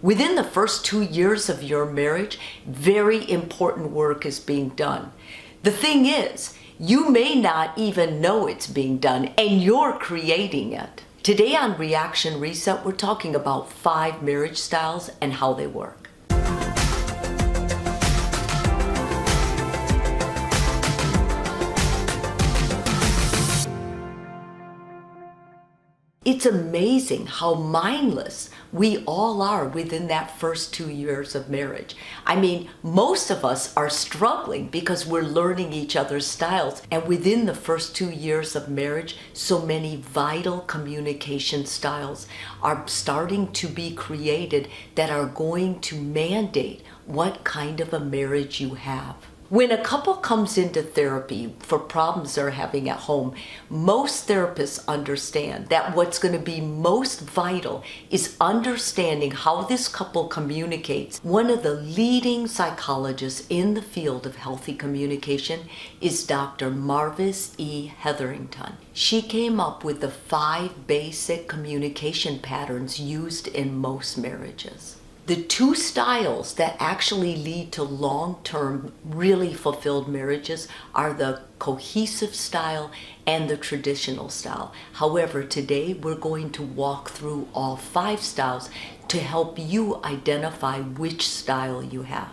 Within the first 2 years of your marriage, very important work is being done. The thing is, you may not even know it's being done, and you're creating it. Today on Reaction Reset, we're talking about 5 marriage styles and how they work. It's amazing how mindless we all are within that first 2 years of marriage. I mean, most of us are struggling because we're learning each other's styles. And within the first 2 years of marriage, so many vital communication styles are starting to be created that are going to mandate what kind of a marriage you have. When a couple comes into therapy for problems they're having at home, most therapists understand that what's going to be most vital is understanding how this couple communicates. One of the leading psychologists in the field of healthy communication is Dr. Marvis E. Hetherington. She came up with the 5 basic communication patterns used in most marriages. The 2 styles that actually lead to long-term, really fulfilled marriages are the cohesive style and the traditional style. However, today we're going to walk through all 5 styles to help you identify which style you have.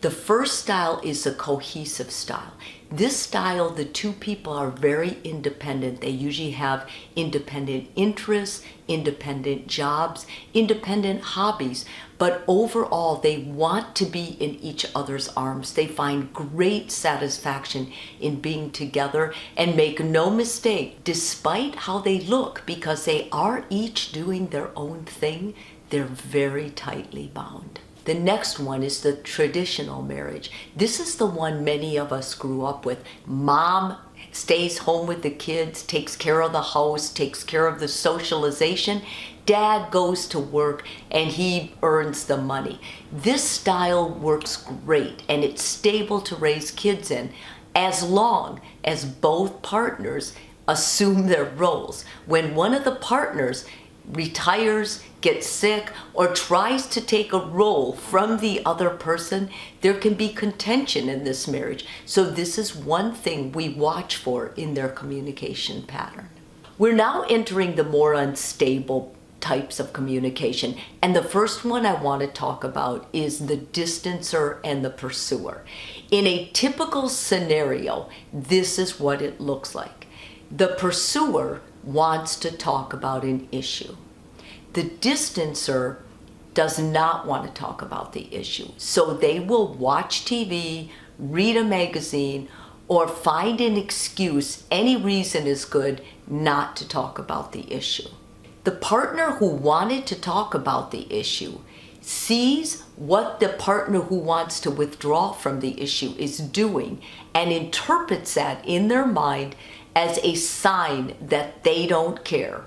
The first style is the cohesive style. This style, the 2 people are very independent. They usually have independent interests, independent jobs, independent hobbies, but overall they want to be in each other's arms. They find great satisfaction in being together, and make no mistake, despite how they look, because they are each doing their own thing, they're very tightly bound. The next one is the traditional marriage. This is the one many of us grew up with. Mom stays home with the kids, takes care of the house, takes care of the socialization. Dad goes to work and he earns the money. This style works great and it's stable to raise kids in as long as both partners assume their roles. When one of the partners retires, gets sick, or tries to take a role from the other person, there can be contention in this marriage. So this is one thing we watch for in their communication pattern. We're now entering the more unstable types of communication. And the first one I want to talk about is the distancer and the pursuer. In a typical scenario, this is what it looks like. The pursuer wants to talk about an issue. The distancer does not want to talk about the issue. So they will watch TV, read a magazine, or find an excuse, any reason is good, not to talk about the issue. The partner who wanted to talk about the issue sees what the partner who wants to withdraw from the issue is doing and interprets that in their mind as a sign that they don't care.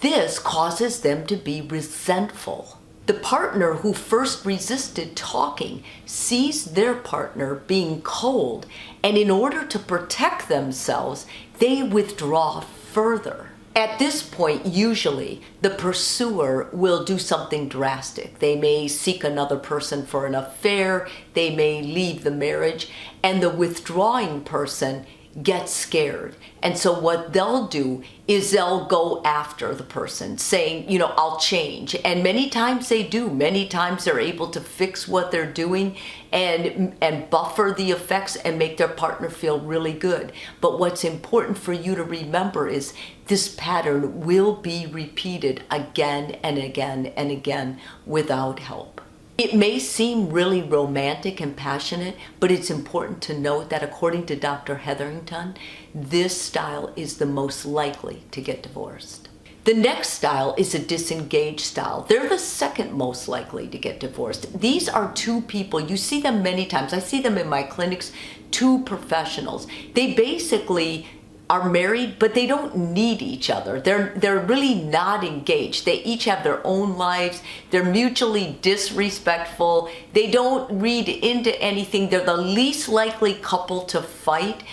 This causes them to be resentful. The partner who first resisted talking sees their partner being cold, and in order to protect themselves, they withdraw further. At this point, usually, the pursuer will do something drastic. They may seek another person for an affair, they may leave the marriage, and the withdrawing person gets scared. And so what they'll do is they'll go after the person saying, I'll change. And many times they do. Many times they're able to fix what they're doing and buffer the effects and make their partner feel really good. But what's important for you to remember is this pattern will be repeated again and again and again without help. It may seem really romantic and passionate, but it's important to note that according to Dr. Hetherington, this style is the most likely to get divorced. The next style is a disengaged style. They're the second most likely to get divorced. These are 2 people, you see them many times. I see them in my clinics, 2 professionals. They basically are married, but they don't need each other. They're really not engaged. They each have their own lives. They're mutually disrespectful. They don't read into anything. They're the least likely couple to fight.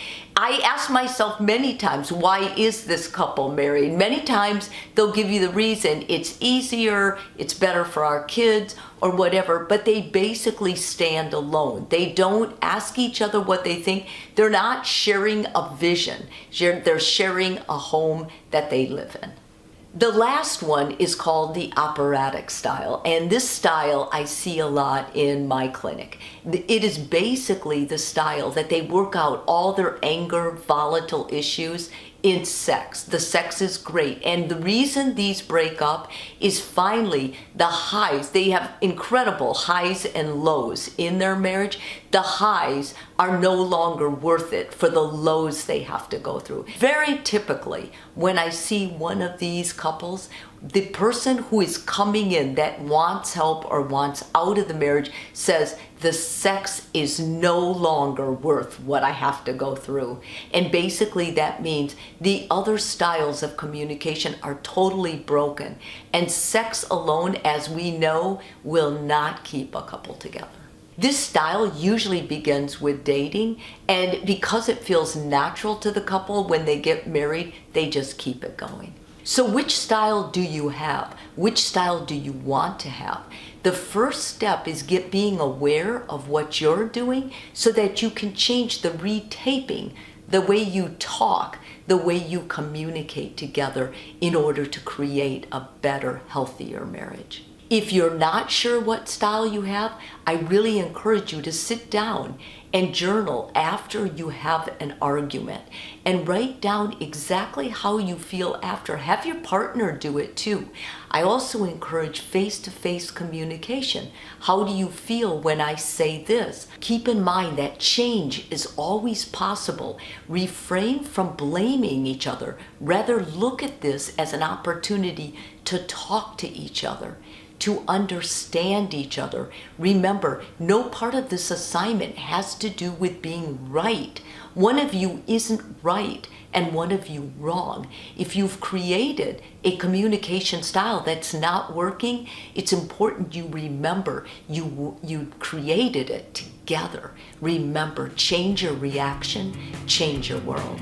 I ask myself many times, why is this couple married? Many times they'll give you the reason, it's easier, it's better for our kids, or whatever, but they basically stand alone. They don't ask each other what they think. They're not sharing a vision. They're sharing a home that they live in. The last one is called the Operatic Style, and this style I see a lot in my clinic. It is basically the style that they work out all their anger, volatile issues in sex. The sex is great, and the reason these break up is finally the highs. They have incredible highs and lows in their marriage. The highs are no longer worth it for the lows they have to go through. Very typically, when I see one of these couples, the person who is coming in that wants help or wants out of the marriage says, the sex is no longer worth what I have to go through. And basically that means the other styles of communication are totally broken. And sex alone, as we know, will not keep a couple together. This style usually begins with dating, and because it feels natural to the couple when they get married, they just keep it going. So which style do you have? Which style do you want to have? The first step is being aware of what you're doing so that you can change the retaping, the way you talk, the way you communicate together in order to create a better, healthier marriage. If you're not sure what style you have, I really encourage you to sit down and journal after you have an argument and write down exactly how you feel after. Have your partner do it too. I also encourage face-to-face communication. How do you feel when I say this? Keep in mind that change is always possible. Refrain from blaming each other. Rather, look at this as an opportunity to talk to each other, to understand each other. Remember, no part of this assignment has to do with being right. One of you isn't right and one of you wrong. If you've created a communication style that's not working, it's important you remember you created it together. Remember, change your reaction, change your world.